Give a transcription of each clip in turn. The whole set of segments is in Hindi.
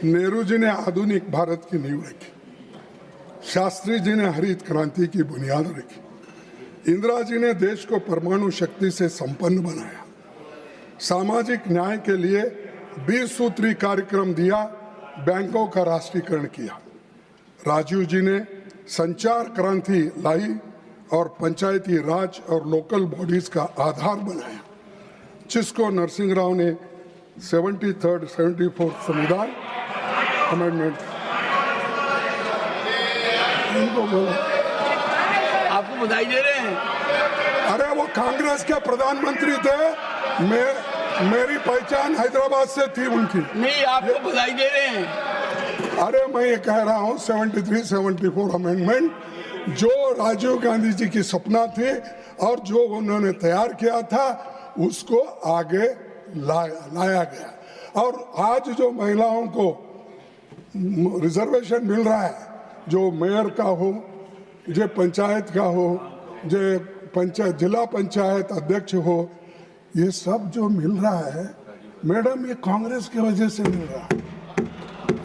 नेहरू जी ने आधुनिक भारत की नींव रखी, शास्त्री जी ने हरित क्रांति की बुनियाद रखी, इंदिरा जी ने देश को परमाणु शक्ति से संपन्न बनाया, सामाजिक न्याय के लिए 20 सूत्री कार्यक्रम दिया, बैंकों का राष्ट्रीयकरण किया, राजीव जी ने संचार क्रांति लाई और पंचायती राज और लोकल बॉडीज का आधार बनाया, जिसको नरसिंह राव ने 73rd 74th संविधान अमेंडमेंट आपको बधाई दे रहे हैं। अरे वो कांग्रेस के प्रधानमंत्री थे, मेरी पहचान हैदराबाद से थी उनकी। नहीं, आपको बधाई दे रहे हैं। अरे मैं ये कह रहा हूँ 73 74 अमेंडमेंट जो राजीव गांधी जी की सपना थी और जो उन्होंने तैयार किया था उसको आगे लाया गया। और आज जो महिलाओं को रिजर्वेशन मिल रहा है, जो मेयर का हो, जो पंचायत का हो, जो जिला पंचायत अध्यक्ष हो, ये सब जो मिल रहा है मैडम, ये कांग्रेस की वजह से मिल रहा है।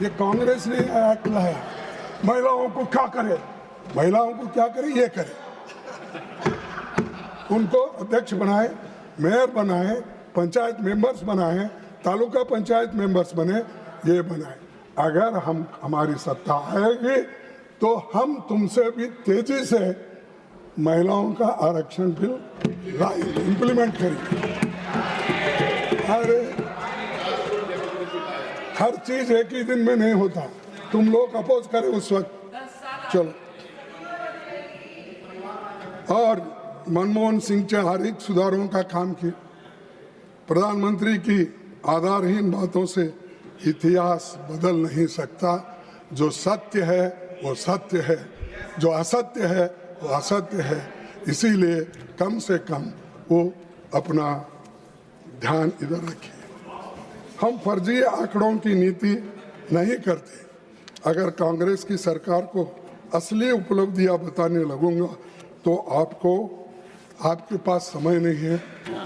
ये कांग्रेस ने एक्ट लाया। महिलाओं को क्या करे, महिलाओं को क्या करे, ये करे, उनको अध्यक्ष बनाए, मेयर बनाए, पंचायत मेंबर्स बनाए, तालुका पंचायत मेंबर्स बने, ये बनाए। अगर हमारी सत्ता आएगी तो हम तुमसे भी तेजी से महिलाओं का आरक्षण बिल इम्प्लीमेंट करेंगे। अरे हर चीज एक ही दिन में नहीं होता, तुम लोग अपोज करें उस वक्त, चलो। और मनमोहन सिंह ने हर एक सुधारों का काम किया। प्रधानमंत्री की आधारहीन बातों से इतिहास बदल नहीं सकता। जो सत्य है वो सत्य है, जो असत्य है वो असत्य है। इसीलिए कम से कम वो अपना ध्यान इधर रखिए। हम फर्जी आंकड़ों की नीति नहीं करते। अगर कांग्रेस की सरकार को असली उपलब्धियां बताने लगूंगा तो आपके पास समय नहीं है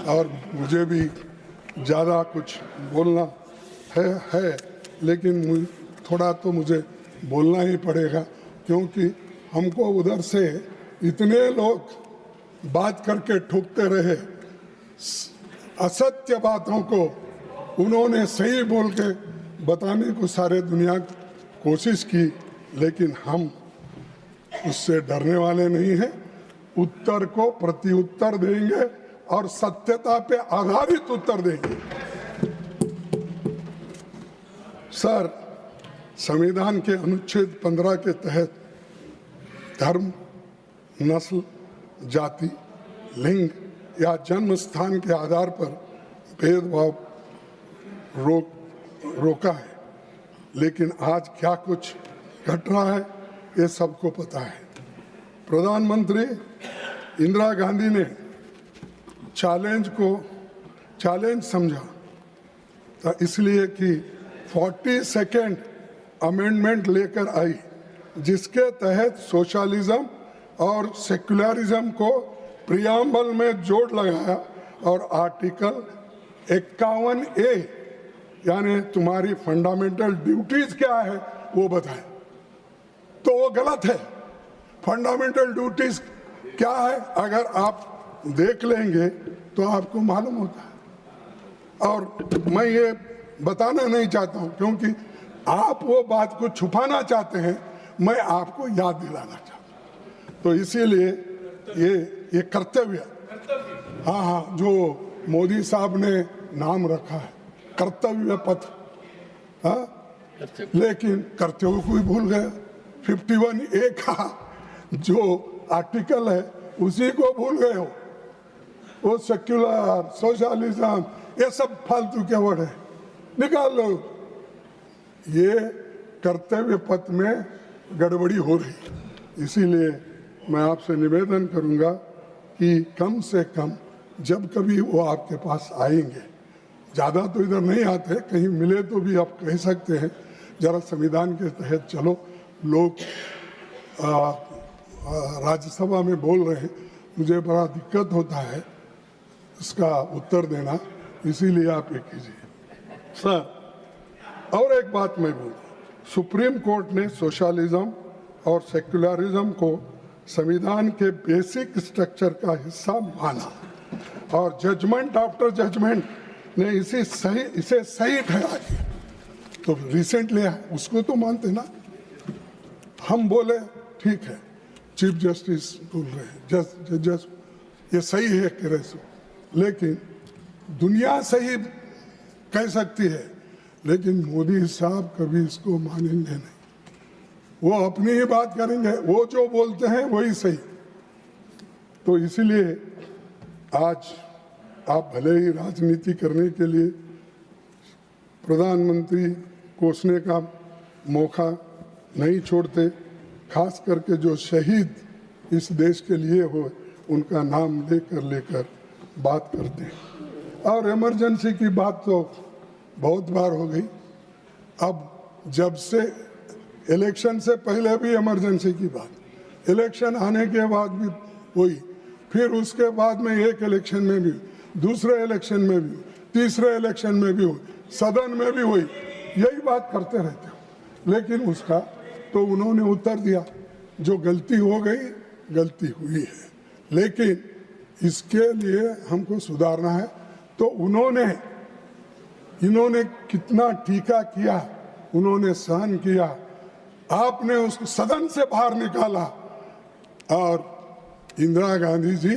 और मुझे भी ज़्यादा कुछ बोलना है, लेकिन थोड़ा तो मुझे बोलना ही पड़ेगा, क्योंकि हमको उधर से इतने लोग बात करके ठोकते रहे। असत्य बातों को उन्होंने सही बोल के बताने को सारे दुनिया कोशिश की, लेकिन हम उससे डरने वाले नहीं हैं। उत्तर को प्रत्युत्तर देंगे और सत्यता पे आधारित उत्तर देंगे। सर, संविधान के अनुच्छेद 15 के तहत धर्म, नस्ल, जाति, लिंग या जन्म स्थान के आधार पर भेदभाव रोका है, लेकिन आज क्या कुछ घट रहा है ये सबको पता है। प्रधानमंत्री इंदिरा गांधी ने चैलेंज समझा था, इसलिए कि 42nd अमेंडमेंट लेकर आई, जिसके तहत सोशलिज्म और सेक्युलरिज्म को प्रियम्बल में जोड़ लगाया और आर्टिकल 51A यानी तुम्हारी फंडामेंटल ड्यूटीज क्या है वो बताए। तो वो गलत है। फंडामेंटल ड्यूटीज क्या है अगर आप देख लेंगे तो आपको मालूम होता है। और मैं ये बताना नहीं चाहता हूं, क्योंकि आप वो बात को छुपाना चाहते हैं, मैं आपको याद दिलाना चाहता हूं। तो इसीलिए ये कर्तव्य, हाँ, जो मोदी साहब ने नाम रखा है कर्तव्य पथ, हाँ, लेकिन कर्तव्य को ही भूल गया। 51A का जो आर्टिकल है उसी को भूल गए हो। वो सेक्युलर, सोशलिज्म, ये सब फालतू के वर्ड है, निकाल लो। ये कर्तव्य पथ में गड़बड़ी हो रही। इसीलिए मैं आपसे निवेदन करूंगा कि कम से कम जब कभी वो आपके पास आएंगे, ज़्यादा तो इधर नहीं आते, कहीं मिले तो भी आप कह सकते हैं जरा संविधान के तहत चलो। लोग राज्यसभा में बोल रहे हैं, मुझे बड़ा दिक्कत होता है इसका उत्तर देना, इसीलिए आप ये कीजिए। सर, और एक बात मैं बोलूँ, सुप्रीम कोर्ट ने सोशलिज्म और सेक्युलरिज्म को संविधान के बेसिक स्ट्रक्चर का हिस्सा माना और जजमेंट आफ्टर जजमेंट ने इसे सही ठहरा दिया। तो रिसेंटली उसको तो मानते ना, हम बोले ठीक है, चीफ जस्टिस बोल रहे हैं जज ये सही है कह रहे सो, लेकिन दुनिया सही कह सकती है, लेकिन मोदी साहब कभी इसको मानेंगे नहीं। वो अपनी ही बात करेंगे, वो जो बोलते हैं वही सही। तो इसीलिए आज आप भले ही राजनीति करने के लिए प्रधानमंत्री कोसने का मौका नहीं छोड़ते, खास करके जो शहीद इस देश के लिए हो उनका नाम लेकर बात करते हैं। और इमरजेंसी की बात तो बहुत बार हो गई। अब जब से इलेक्शन से पहले भी इमरजेंसी की बात, इलेक्शन आने के बाद भी हुई, फिर उसके बाद में एक इलेक्शन में भी, दूसरे इलेक्शन में भी, तीसरे इलेक्शन में भी हुई, सदन में भी हुई, यही बात करते रहते हो। लेकिन उसका तो उन्होंने उत्तर दिया, जो गलती हो गई गलती हुई है, लेकिन इसके लिए हमको सुधारना है। तो इन्होंने कितना टीका किया, उन्होंने सहन किया, आपने उसको सदन से बाहर निकाला और इंदिरा गांधी जी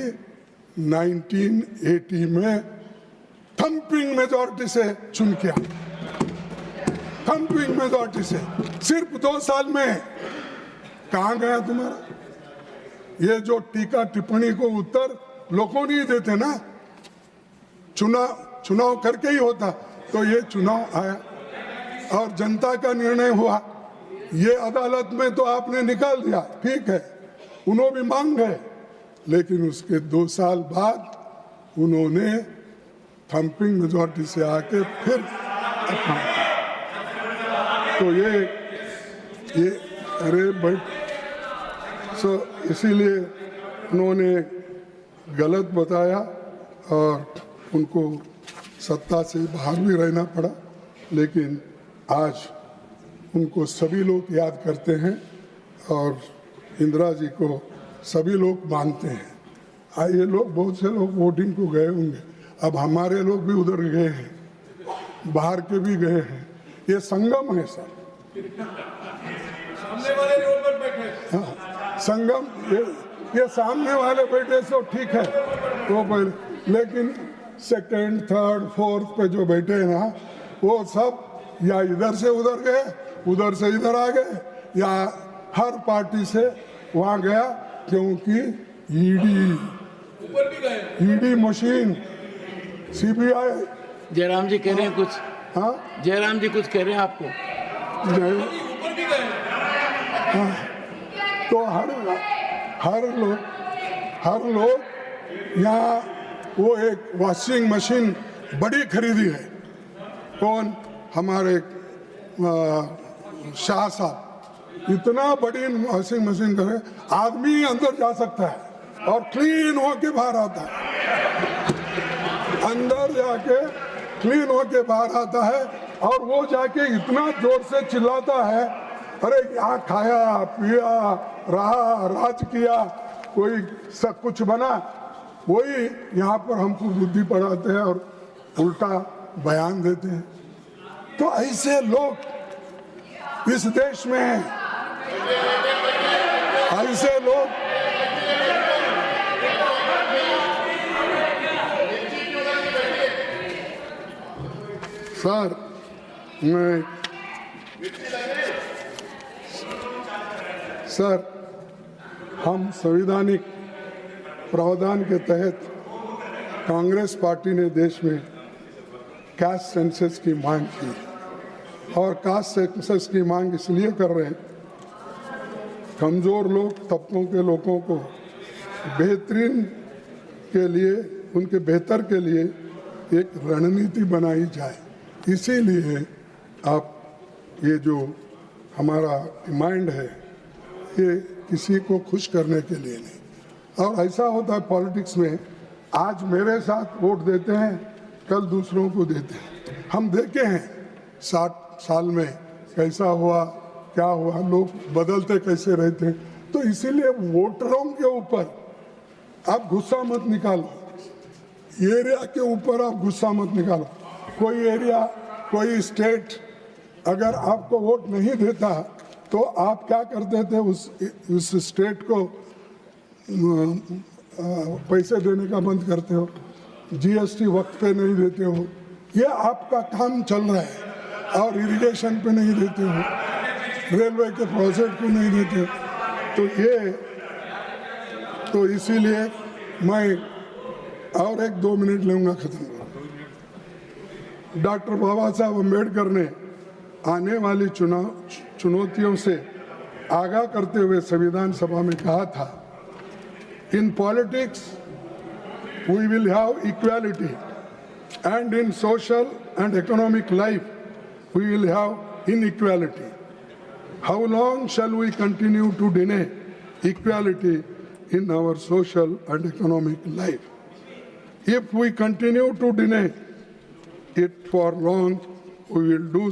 1980 में थम्पिंग मेजॉरिटी से चुन किया, थम्पिंग मेजॉरिटी से। सिर्फ 2 साल में कहाँ गया तुम्हारा ये जो टीका टिप्पणी को उत्तर? लोगों नहीं देते ना, चुनाव करके ही होता। तो ये चुनाव आया और जनता का निर्णय हुआ, ये अदालत में तो आपने निकाल दिया, ठीक है, उन्होंने भी मांग गए, लेकिन उसके 2 साल बाद उन्होंने थम्पिंग मेजॉरिटी से आके फिर तो ये अरे भाई, सो इसीलिए उन्होंने गलत बताया और उनको सत्ता से बाहर भी रहना पड़ा। लेकिन आज उनको सभी लोग याद करते हैं और इंदिरा जी को सभी लोग मानते हैं। ये लोग, बहुत से लोग वोटिंग को गए होंगे, अब हमारे लोग भी उधर गए हैं, बाहर के भी गए हैं। ये संगम है सर, सामने वाले रोड पर बैठे। हाँ, संगम, ये सामने वाले बैठे तो ठीक है, वो पहले, लेकिन सेकंड, थर्ड, फोर्थ पे जो बैठे हैं ना, वो सब या इधर से उधर गए, उधर से इधर आ गए, या हर पार्टी से वहां गया, क्योंकि ईडी मशीन, सीबीआई। जयराम जी कह रहे हैं कुछ। हाँ, जयराम जी कुछ कह रहे हैं आपको। हाँ, तो हर लोग यहाँ, वो एक वॉशिंग मशीन बड़ी खरीदी है, कौन? हमारे शाह साहब, इतना बड़ी वॉशिंग मशीन करे, आदमी अंदर जा सकता है और क्लीन होके बाहर आता है, अंदर जाके क्लीन होके बाहर आता है। और वो जाके इतना जोर से चिल्लाता है, अरे यहाँ खाया पिया रहा, राज किया, कोई सब कुछ बना। वही यहाँ पर हमको बुद्धि पढ़ाते हैं और उल्टा बयान देते हैं। तो ऐसे लोग इस देश में हैं, ऐसे लोग सर, हम संवैधानिक प्रावधान के तहत कांग्रेस पार्टी ने देश में कास्ट सेंसस की मांग की, और कास्ट सेंसस की मांग इसलिए कर रहे हैं, कमज़ोर लोग, तबकों के लोगों को बेहतरीन के लिए, उनके बेहतर के लिए एक रणनीति बनाई जाए। इसीलिए आप ये जो हमारा डिमांड है, ये किसी को खुश करने के लिए नहीं। और ऐसा होता है पॉलिटिक्स में, आज मेरे साथ वोट देते हैं, कल दूसरों को देते हैं। हम देखे हैं साल में कैसा हुआ, क्या हुआ, लोग बदलते कैसे रहते। तो इसीलिए वोटरों के ऊपर आप गुस्सा मत निकालो, एरिया के ऊपर आप गुस्सा मत निकालो। कोई एरिया, कोई स्टेट अगर आपको वोट नहीं देता तो आप क्या करते थे, उस स्टेट को पैसे देने का बंद करते हो, जीएसटी वक्त पे नहीं देते हो, ये आपका काम चल रहा है। और इरिगेशन पे नहीं देते हो, रेलवे के प्रोजेक्ट को नहीं देते हो। तो इसीलिए मैं और 1-2 मिनट लूँगा, खत्म। डॉक्टर बाबा साहब अम्बेडकर ने आने वाली चुनौतियों से आगाह करते हुए संविधान सभा में कहा था, in politics we will have equality and in social and economic life we will have inequality. How long shall we continue to deny equality in our social and economic life? If we continue to deny it for long, we will do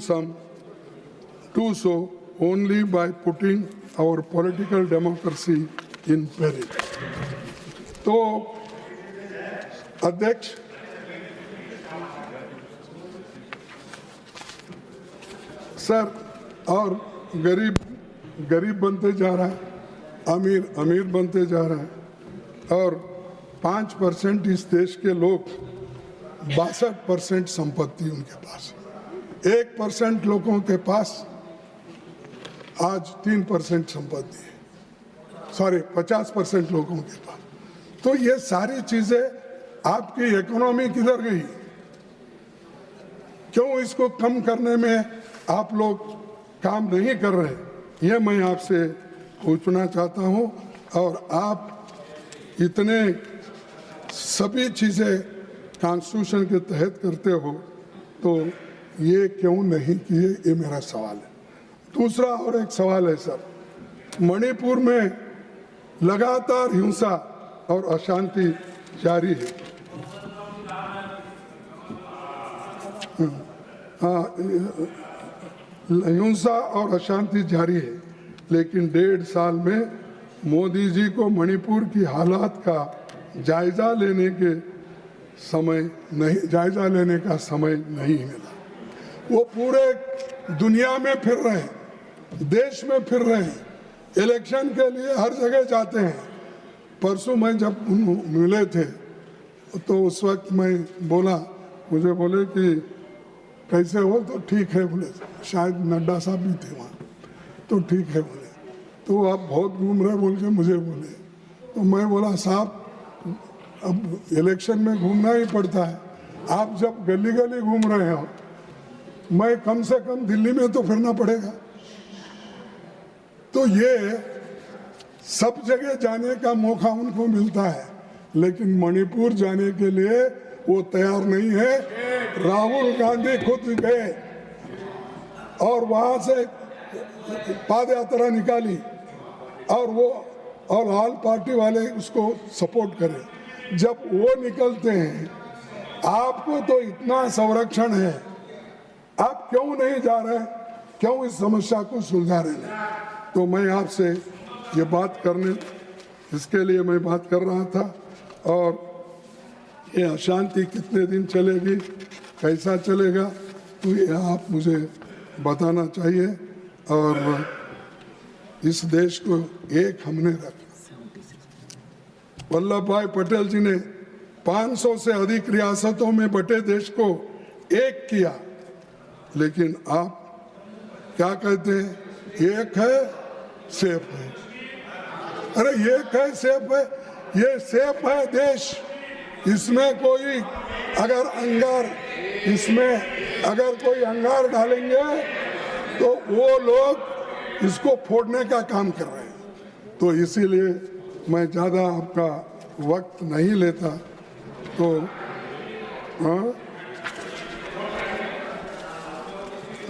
so only by putting our political democracy in peril. तो अध्यक्ष, सर, और गरीब बनते जा रहा है, अमीर बनते जा रहा है, और 5% इस देश के लोग 62% संपत्ति उनके पास, 1% लोगों के पास आज 3% संपत्ति है, 50% लोगों के पास। तो ये सारी चीजें आपकी इकोनॉमी किधर गई? क्यों इसको कम करने में आप लोग काम नहीं कर रहे? ये मैं आपसे पूछना चाहता हूं। और आप इतने सभी चीजें कॉन्स्टिट्यूशन के तहत करते हो, तो ये क्यों नहीं किए, ये मेरा सवाल है। दूसरा और एक सवाल है सर, मणिपुर में लगातार हिंसा और अशांति जारी है। हिंसा और अशांति जारी है, लेकिन 1.5 साल में मोदी जी को मणिपुर की हालात का जायजा लेने का समय नहीं मिला। वो पूरे दुनिया में फिर रहे हैं, देश में फिर रहे हैं, इलेक्शन के लिए हर जगह जाते हैं। परसों मैं जब मिले थे तो उस वक्त मैं मुझे बोले कि कैसे हो, तो ठीक है बोले, शायद नड्डा साहब भी थे वहाँ, तो ठीक है बोले, तो आप बहुत घूम रहे बोल के मुझे बोले। तो मैं बोला, साहब अब इलेक्शन में घूमना ही पड़ता है, आप जब गली गली घूम रहे हो, मैं कम से कम दिल्ली में तो फिरना पड़ेगा। तो ये सब जगह जाने का मौका उनको मिलता है, लेकिन मणिपुर जाने के लिए वो तैयार नहीं है। राहुल गांधी खुद गए और वहां से पाद यात्रा निकाली, और ऑल पार्टी वाले उसको सपोर्ट करें। जब वो निकलते हैं, आपको तो इतना संरक्षण है, आप क्यों नहीं जा रहे, क्यों इस समस्या को सुलझा रहे हैं? तो मैं आपसे ये बात करने, इसके लिए मैं बात कर रहा था। और ये अशांति कितने दिन चलेगी, कैसा चलेगा, तो ये आप मुझे बताना चाहिए। और इस देश को एक हमने रखा। वल्लभ भाई पटेल जी ने 500 से अधिक रियासतों में बटे देश को एक किया, लेकिन आप क्या कहते हैं, एक है सेफ है। अरे एक है सेफ है, ये सेफ है देश, इसमें कोई अगर कोई अंगार डालेंगे तो वो लोग इसको फोड़ने का काम कर रहे हैं। तो इसीलिए मैं ज़्यादा आपका वक्त नहीं लेता। तो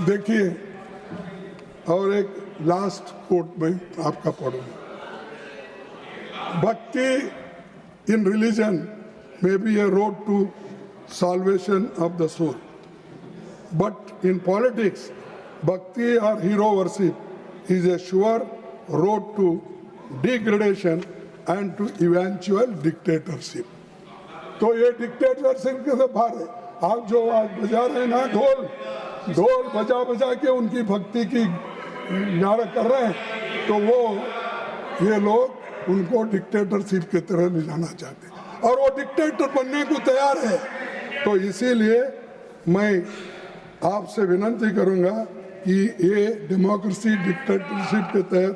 देखिए, और एक लास्ट कोट में आपका पढ़ूंगा। भक्ति in religion may be a road to salvation of the soul, but in politics bhakti or hero worship is a sure road to degradation and to eventual dictatorship. तो ये डिक्टेटरशिप के से बाहर है। आप जो आज बजा रहे हैं ना ढोल बजा बजा के उनकी भक्ति की नारा कर रहे हैं, तो वो ये लोग उनको डिक्टेटरशिप की तरह ले जाना चाहते हैं और वो डिक्टेटर बनने को तैयार है। तो इसीलिए मैं आपसे विनती करूंगा कि ये डेमोक्रेसी डिक्टेटरशिप के तहत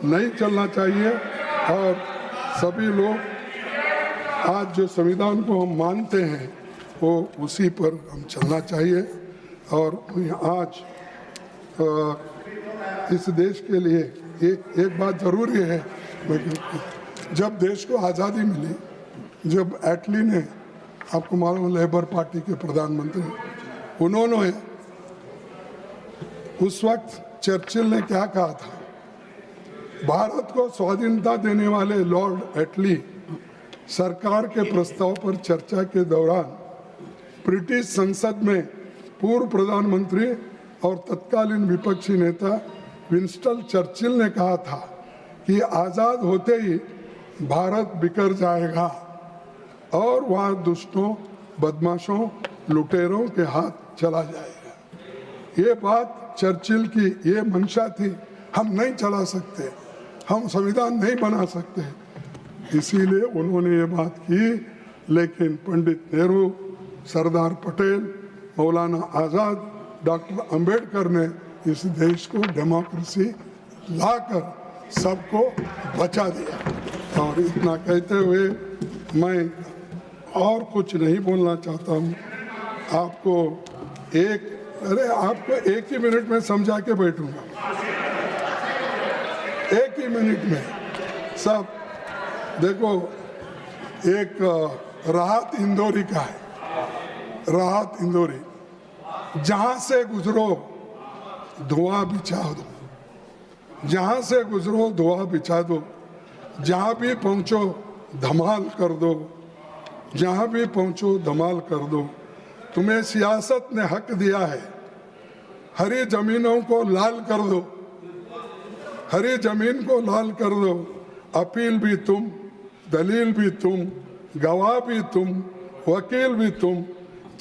नहीं चलना चाहिए और सभी लोग आज जो संविधान को हम मानते हैं वो उसी पर हम चलना चाहिए। और आज इस देश के लिए एक बात ज़रूरी है, जब देश को आज़ादी मिली, जब एटली ने, आपको मालूम लेबर पार्टी के प्रधानमंत्री, उन्होंने उस वक्त चर्चिल ने क्या कहा था, भारत को स्वाधीनता देने वाले लॉर्ड एटली सरकार के प्रस्ताव पर चर्चा के दौरान ब्रिटिश संसद में पूर्व प्रधानमंत्री और तत्कालीन विपक्षी नेता विंस्टन चर्चिल ने कहा था कि आज़ाद होते ही भारत बिखर जाएगा और वहाँ दुष्टों, बदमाशों, लुटेरों के हाथ चला जाएगा। ये बात चर्चिल की ये मंशा थी। हम नहीं चला सकते, हम संविधान नहीं बना सकते, इसीलिए उन्होंने ये बात की। लेकिन पंडित नेहरू, सरदार पटेल, मौलाना आज़ाद, डॉक्टर अंबेडकर ने इस देश को डेमोक्रेसी लाकर सबको बचा दिया। और इतना कहते हुए मैं और कुछ नहीं बोलना चाहता हूँ। आपको एक ही मिनट में समझा के बैठूंगा, एक ही मिनट में सब। देखो, एक राहत इंदौरी का है, राहत इंदौरी, जहां से गुजरो धुआं बिछा दो, जहां से गुजरो धुआं बिछा दो, जहां भी पहुंचो धमाल कर दो, जहां भी पहुंचो धमाल कर दो। तुम्हें सियासत ने हक दिया है, हरी जमीनों को लाल कर दो, हरी जमीन को लाल कर दो। अपील भी तुम, दलील भी तुम, गवाह भी तुम, वकील भी तुम,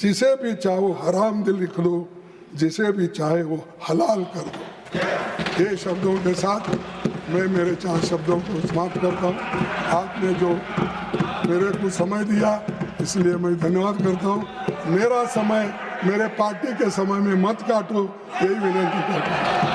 जिसे भी चाहो हराम दिल लिख दो, जिसे भी चाहे वो हलाल कर दो। ये शब्दों के साथ मैं मेरे 4 शब्दों को समाप्त करता हूँ। आपने जो मेरे को समय दिया इसलिए मैं धन्यवाद करता हूँ। मेरा समय मेरे पार्टी के समय में मत काटो, यही विनती करता हूँ।